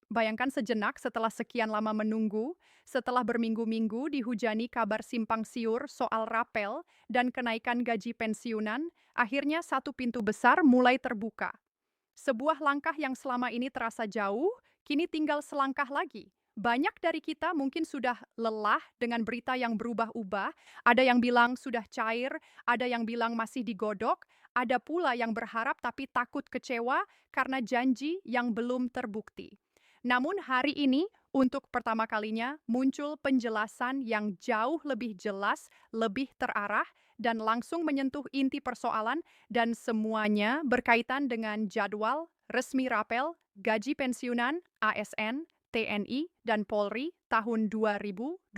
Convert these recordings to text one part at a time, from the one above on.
Bayangkan sejenak setelah sekian lama menunggu, setelah berminggu-minggu dihujani kabar simpang siur soal rapel dan kenaikan gaji pensiunan, akhirnya satu pintu besar mulai terbuka. Sebuah langkah yang selama ini terasa jauh, kini tinggal selangkah lagi. Banyak dari kita mungkin sudah lelah dengan berita yang berubah-ubah. Ada yang bilang sudah cair, ada yang bilang masih digodok, ada pula yang berharap tapi takut kecewa karena janji yang belum terbukti. Namun hari ini, untuk pertama kalinya muncul penjelasan yang jauh lebih jelas, lebih terarah, dan langsung menyentuh inti persoalan dan semuanya berkaitan dengan jadwal resmi rapel, gaji pensiunan, ASN, TNI, dan Polri tahun 2025.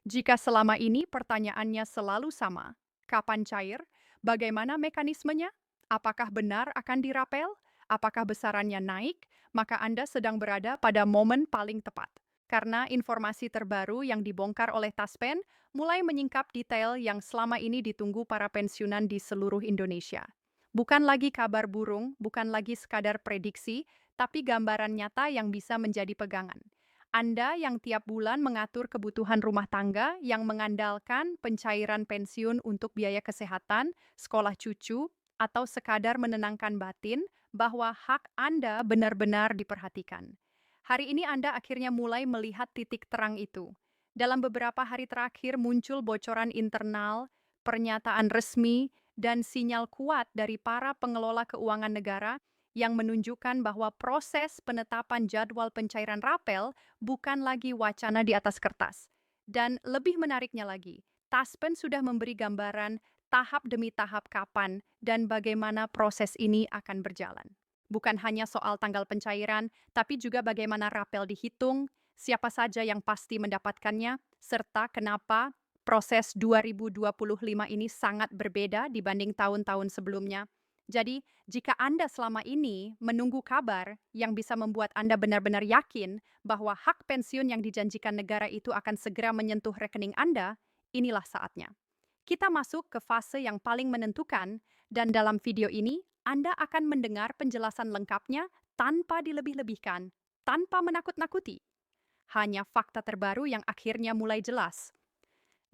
Jika selama ini pertanyaannya selalu sama, kapan cair, bagaimana mekanismenya, apakah benar akan dirapel, apakah besarannya naik, maka Anda sedang berada pada momen paling tepat. Karena informasi terbaru yang dibongkar oleh Taspen mulai menyingkap detail yang selama ini ditunggu para pensiunan di seluruh Indonesia. Bukan lagi kabar burung, bukan lagi sekadar prediksi, tapi gambaran nyata yang bisa menjadi pegangan. Anda yang tiap bulan mengatur kebutuhan rumah tangga yang mengandalkan pencairan pensiun untuk biaya kesehatan, sekolah cucu, atau sekadar menenangkan batin bahwa hak Anda benar-benar diperhatikan. Hari ini Anda akhirnya mulai melihat titik terang itu. Dalam beberapa hari terakhir muncul bocoran internal, pernyataan resmi, dan sinyal kuat dari para pengelola keuangan negara yang menunjukkan bahwa proses penetapan jadwal pencairan rapel bukan lagi wacana di atas kertas. Dan lebih menariknya lagi, Taspen sudah memberi gambaran tahap demi tahap kapan dan bagaimana proses ini akan berjalan. Bukan hanya soal tanggal pencairan, tapi juga bagaimana rapel dihitung, siapa saja yang pasti mendapatkannya, serta kenapa proses 2025 ini sangat berbeda dibanding tahun-tahun sebelumnya. Jadi, jika Anda selama ini menunggu kabar yang bisa membuat Anda benar-benar yakin bahwa hak pensiun yang dijanjikan negara itu akan segera menyentuh rekening Anda, inilah saatnya. Kita masuk ke fase yang paling menentukan, dan dalam video ini Anda akan mendengar penjelasan lengkapnya tanpa dilebih-lebihkan, tanpa menakut-nakuti. Hanya fakta terbaru yang akhirnya mulai jelas.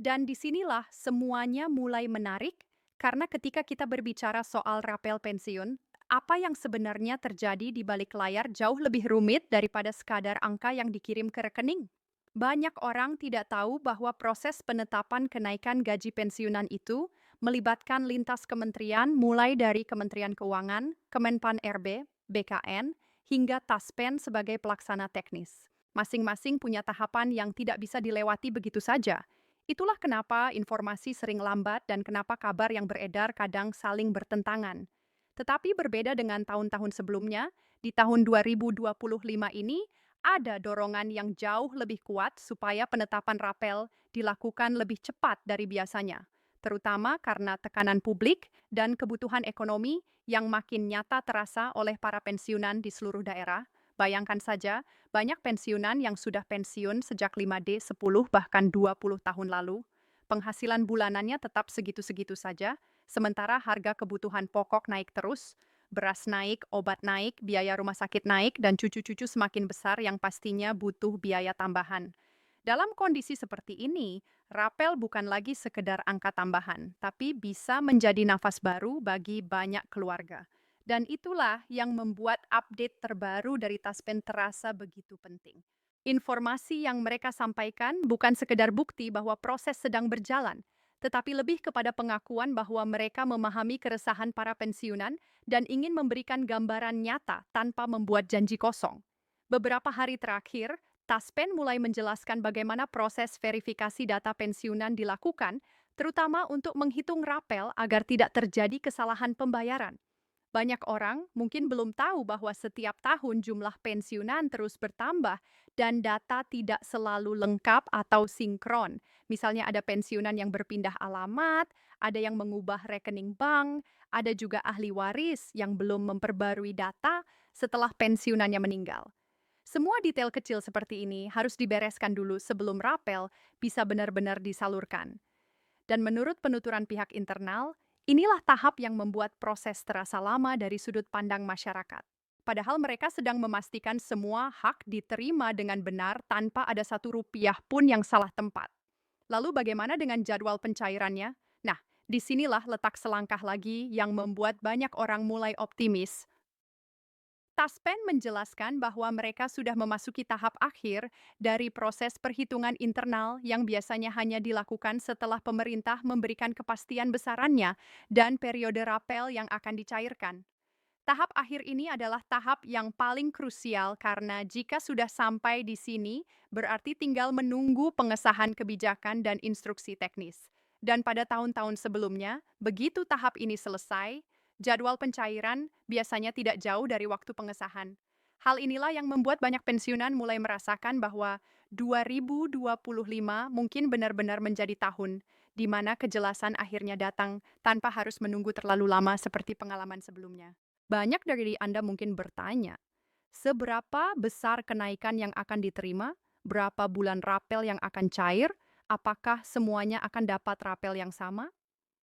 Dan disinilah semuanya mulai menarik, karena ketika kita berbicara soal rapel pensiun, apa yang sebenarnya terjadi di balik layar jauh lebih rumit daripada sekadar angka yang dikirim ke rekening. Banyak orang tidak tahu bahwa proses penetapan kenaikan gaji pensiunan itu melibatkan lintas kementerian mulai dari Kementerian Keuangan, Kemenpan RB, BKN, hingga Taspen sebagai pelaksana teknis. Masing-masing punya tahapan yang tidak bisa dilewati begitu saja. Itulah kenapa informasi sering lambat dan kenapa kabar yang beredar kadang saling bertentangan. Tetapi berbeda dengan tahun-tahun sebelumnya, di tahun 2025 ini ada dorongan yang jauh lebih kuat supaya penetapan rapel dilakukan lebih cepat dari biasanya, terutama karena tekanan publik dan kebutuhan ekonomi yang makin nyata terasa oleh para pensiunan di seluruh daerah. Bayangkan saja, banyak pensiunan yang sudah pensiun sejak 5D, 10, bahkan 20 tahun lalu. Penghasilan bulanannya tetap segitu-segitu saja, sementara harga kebutuhan pokok naik terus, beras naik, obat naik, biaya rumah sakit naik, dan cucu-cucu semakin besar yang pastinya butuh biaya tambahan. Dalam kondisi seperti ini, rapel bukan lagi sekedar angka tambahan, tapi bisa menjadi nafas baru bagi banyak keluarga. Dan itulah yang membuat update terbaru dari Taspen terasa begitu penting. Informasi yang mereka sampaikan bukan sekedar bukti bahwa proses sedang berjalan, tetapi lebih kepada pengakuan bahwa mereka memahami keresahan para pensiunan dan ingin memberikan gambaran nyata tanpa membuat janji kosong. Beberapa hari terakhir, Taspen mulai menjelaskan bagaimana proses verifikasi data pensiunan dilakukan, terutama untuk menghitung rapel agar tidak terjadi kesalahan pembayaran. Banyak orang mungkin belum tahu bahwa setiap tahun jumlah pensiunan terus bertambah dan data tidak selalu lengkap atau sinkron. Misalnya ada pensiunan yang berpindah alamat, ada yang mengubah rekening bank, ada juga ahli waris yang belum memperbarui data setelah pensiunannya meninggal. Semua detail kecil seperti ini harus dibereskan dulu sebelum rapel bisa benar-benar disalurkan. Dan menurut penuturan pihak internal, inilah tahap yang membuat proses terasa lama dari sudut pandang masyarakat. Padahal mereka sedang memastikan semua hak diterima dengan benar tanpa ada Rp1 pun yang salah tempat. Lalu bagaimana dengan jadwal pencairannya? Nah, disinilah letak selangkah lagi yang membuat banyak orang mulai optimis. Taspen menjelaskan bahwa mereka sudah memasuki tahap akhir dari proses perhitungan internal yang biasanya hanya dilakukan setelah pemerintah memberikan kepastian besarannya dan periode rapel yang akan dicairkan. Tahap akhir ini adalah tahap yang paling krusial karena jika sudah sampai di sini, berarti tinggal menunggu pengesahan kebijakan dan instruksi teknis. Dan pada tahun-tahun sebelumnya, begitu tahap ini selesai, jadwal pencairan biasanya tidak jauh dari waktu pengesahan. Hal inilah yang membuat banyak pensiunan mulai merasakan bahwa 2025 mungkin benar-benar menjadi tahun di mana kejelasan akhirnya datang tanpa harus menunggu terlalu lama seperti pengalaman sebelumnya. Banyak dari Anda mungkin bertanya, seberapa besar kenaikan yang akan diterima? Berapa bulan rapel yang akan cair? Apakah semuanya akan dapat rapel yang sama?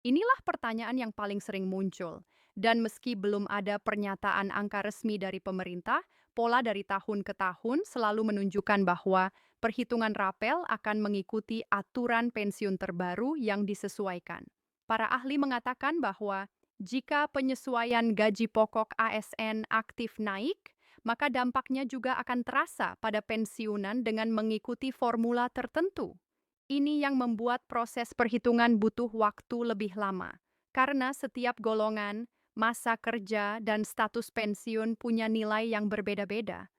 Inilah pertanyaan yang paling sering muncul. Dan meski belum ada pernyataan angka resmi dari pemerintah, pola dari tahun ke tahun selalu menunjukkan bahwa perhitungan rapel akan mengikuti aturan pensiun terbaru yang disesuaikan. Para ahli mengatakan bahwa jika penyesuaian gaji pokok ASN aktif naik, maka dampaknya juga akan terasa pada pensiunan dengan mengikuti formula tertentu. Ini yang membuat proses perhitungan butuh waktu lebih lama, karena setiap golongan, masa kerja, dan status pensiun punya nilai yang berbeda-beda.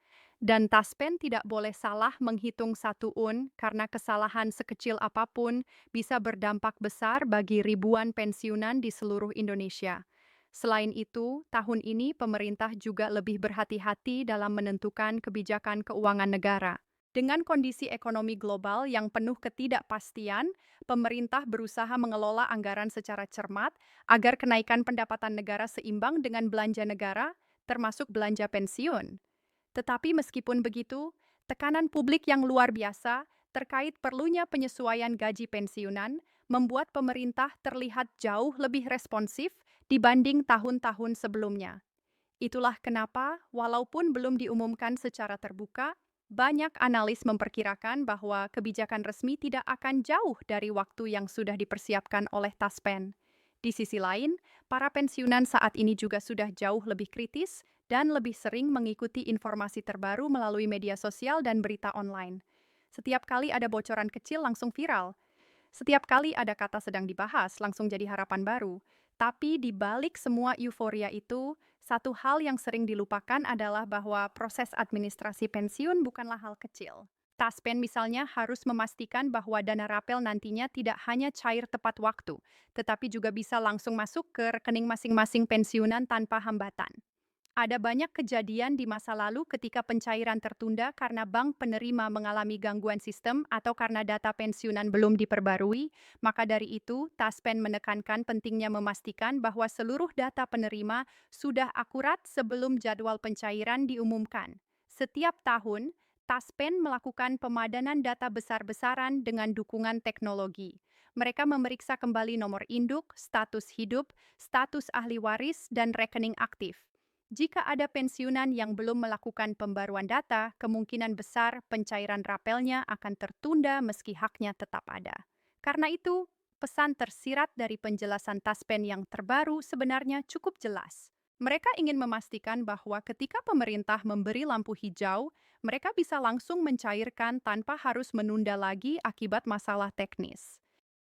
Dan Taspen tidak boleh salah menghitung satu karena kesalahan sekecil apapun bisa berdampak besar bagi ribuan pensiunan di seluruh Indonesia. Selain itu, tahun ini pemerintah juga lebih berhati-hati dalam menentukan kebijakan keuangan negara. Dengan kondisi ekonomi global yang penuh ketidakpastian, pemerintah berusaha mengelola anggaran secara cermat agar kenaikan pendapatan negara seimbang dengan belanja negara, termasuk belanja pensiun. Tetapi meskipun begitu, tekanan publik yang luar biasa terkait perlunya penyesuaian gaji pensiunan membuat pemerintah terlihat jauh lebih responsif dibanding tahun-tahun sebelumnya. Itulah kenapa, walaupun belum diumumkan secara terbuka, banyak analis memperkirakan bahwa kebijakan resmi tidak akan jauh dari waktu yang sudah dipersiapkan oleh Taspen. Di sisi lain, para pensiunan saat ini juga sudah jauh lebih kritis dan lebih sering mengikuti informasi terbaru melalui media sosial dan berita online. Setiap kali ada bocoran kecil langsung viral. Setiap kali ada kata sedang dibahas langsung jadi harapan baru. Tapi di balik semua euforia itu, satu hal yang sering dilupakan adalah bahwa proses administrasi pensiun bukanlah hal kecil. Taspen misalnya harus memastikan bahwa dana rapel nantinya tidak hanya cair tepat waktu, tetapi juga bisa langsung masuk ke rekening masing-masing pensiunan tanpa hambatan. Ada banyak kejadian di masa lalu ketika pencairan tertunda karena bank penerima mengalami gangguan sistem atau karena data pensiunan belum diperbarui, maka dari itu Taspen menekankan pentingnya memastikan bahwa seluruh data penerima sudah akurat sebelum jadwal pencairan diumumkan. Setiap tahun, Taspen melakukan pemadanan data besar-besaran dengan dukungan teknologi. Mereka memeriksa kembali nomor induk, status hidup, status ahli waris, dan rekening aktif. Jika ada pensiunan yang belum melakukan pembaruan data, kemungkinan besar pencairan rapelnya akan tertunda meski haknya tetap ada. Karena itu, pesan tersirat dari penjelasan Taspen yang terbaru sebenarnya cukup jelas. Mereka ingin memastikan bahwa ketika pemerintah memberi lampu hijau, mereka bisa langsung mencairkan tanpa harus menunda lagi akibat masalah teknis.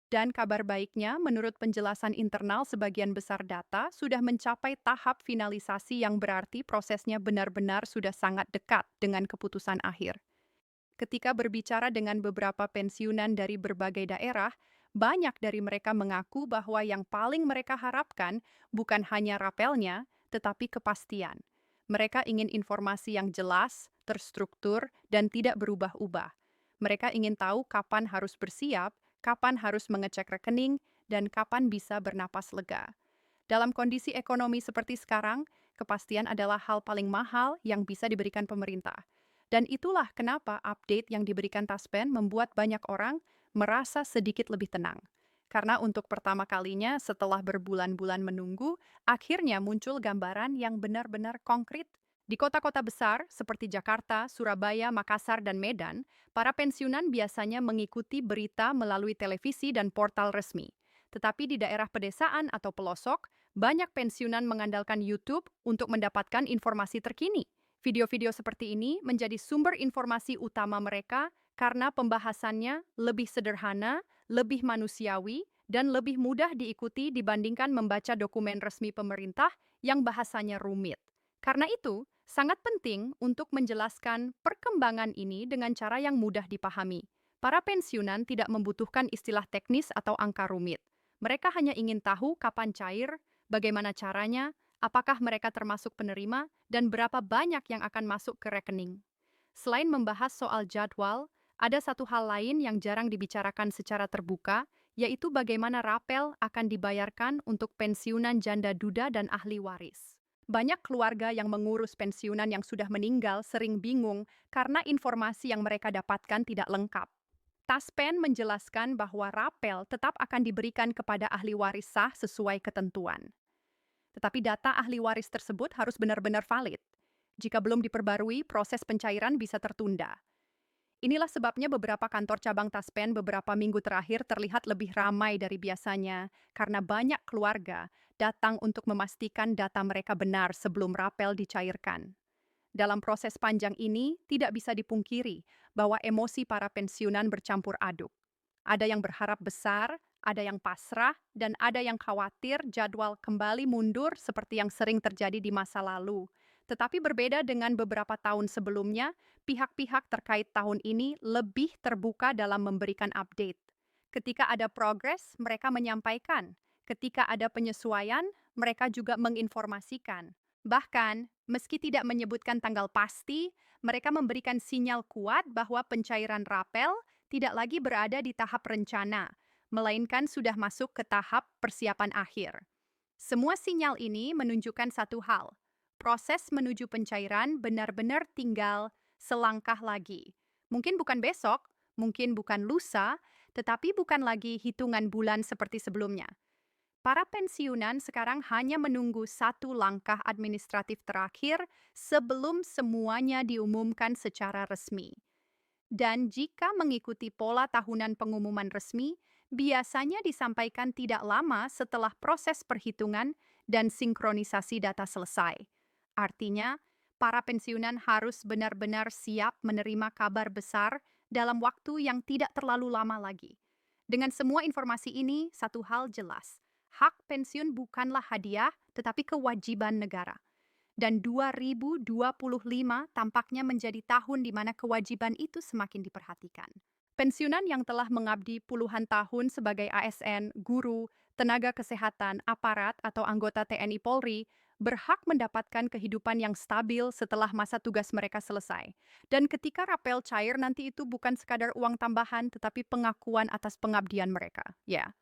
Dan kabar baiknya, menurut penjelasan internal sebagian besar data sudah mencapai tahap finalisasi yang berarti prosesnya benar-benar sudah sangat dekat dengan keputusan akhir. Ketika berbicara dengan beberapa pensiunan dari berbagai daerah, banyak dari mereka mengaku bahwa yang paling mereka harapkan bukan hanya rapelnya, tetapi kepastian. Mereka ingin informasi yang jelas, terstruktur, dan tidak berubah-ubah. Mereka ingin tahu kapan harus bersiap, kapan harus mengecek rekening, dan kapan bisa bernapas lega. Dalam kondisi ekonomi seperti sekarang, kepastian adalah hal paling mahal yang bisa diberikan pemerintah. Dan itulah kenapa update yang diberikan Taspen membuat banyak orang merasa sedikit lebih tenang. Karena untuk pertama kalinya setelah berbulan-bulan menunggu, akhirnya muncul gambaran yang benar-benar konkret Di kota-kota besar seperti Jakarta, Surabaya, Makassar, dan Medan, para pensiunan biasanya mengikuti berita melalui televisi dan portal resmi. Tetapi di daerah pedesaan atau pelosok, banyak pensiunan mengandalkan YouTube untuk mendapatkan informasi terkini. Video-video seperti ini menjadi sumber informasi utama mereka karena pembahasannya lebih sederhana, lebih manusiawi, dan lebih mudah diikuti dibandingkan membaca dokumen resmi pemerintah yang bahasanya rumit. Karena itu, sangat penting untuk menjelaskan perkembangan ini dengan cara yang mudah dipahami. Para pensiunan tidak membutuhkan istilah teknis atau angka rumit. Mereka hanya ingin tahu kapan cair, bagaimana caranya, apakah mereka termasuk penerima, dan berapa banyak yang akan masuk ke rekening. Selain membahas soal jadwal, ada satu hal lain yang jarang dibicarakan secara terbuka, yaitu bagaimana rapel akan dibayarkan untuk pensiunan janda duda dan ahli waris. Banyak keluarga yang mengurus pensiunan yang sudah meninggal sering bingung karena informasi yang mereka dapatkan tidak lengkap. Taspen menjelaskan bahwa rapel tetap akan diberikan kepada ahli waris sah sesuai ketentuan. Tetapi data ahli waris tersebut harus benar-benar valid. Jika belum diperbarui, proses pencairan bisa tertunda. Inilah sebabnya beberapa kantor cabang Taspen beberapa minggu terakhir terlihat lebih ramai dari biasanya karena banyak keluarga datang untuk memastikan data mereka benar sebelum rapel dicairkan. Dalam proses panjang ini, tidak bisa dipungkiri bahwa emosi para pensiunan bercampur aduk. Ada yang berharap besar, ada yang pasrah, dan ada yang khawatir jadwal kembali mundur seperti yang sering terjadi di masa lalu. Tetapi berbeda dengan beberapa tahun sebelumnya, pihak-pihak terkait tahun ini lebih terbuka dalam memberikan update. Ketika ada progres, mereka menyampaikan. Ketika ada penyesuaian, mereka juga menginformasikan. Bahkan, meski tidak menyebutkan tanggal pasti, mereka memberikan sinyal kuat bahwa pencairan rapel tidak lagi berada di tahap rencana, melainkan sudah masuk ke tahap persiapan akhir. Semua sinyal ini menunjukkan satu hal. Proses menuju pencairan benar-benar tinggal selangkah lagi. Mungkin bukan besok, mungkin bukan lusa, tetapi bukan lagi hitungan bulan seperti sebelumnya. Para pensiunan sekarang hanya menunggu satu langkah administratif terakhir sebelum semuanya diumumkan secara resmi. Dan jika mengikuti pola tahunan pengumuman resmi, biasanya disampaikan tidak lama setelah proses perhitungan dan sinkronisasi data selesai. Artinya, para pensiunan harus benar-benar siap menerima kabar besar dalam waktu yang tidak terlalu lama lagi. Dengan semua informasi ini, satu hal jelas, hak pensiun bukanlah hadiah, tetapi kewajiban negara. Dan 2025 tampaknya menjadi tahun di mana kewajiban itu semakin diperhatikan. Pensiunan yang telah mengabdi puluhan tahun sebagai ASN, guru, tenaga kesehatan, aparat, atau anggota TNI Polri berhak mendapatkan kehidupan yang stabil setelah masa tugas mereka selesai. Dan ketika rapel cair nanti itu bukan sekadar uang tambahan, tetapi pengakuan atas pengabdian mereka. Ya.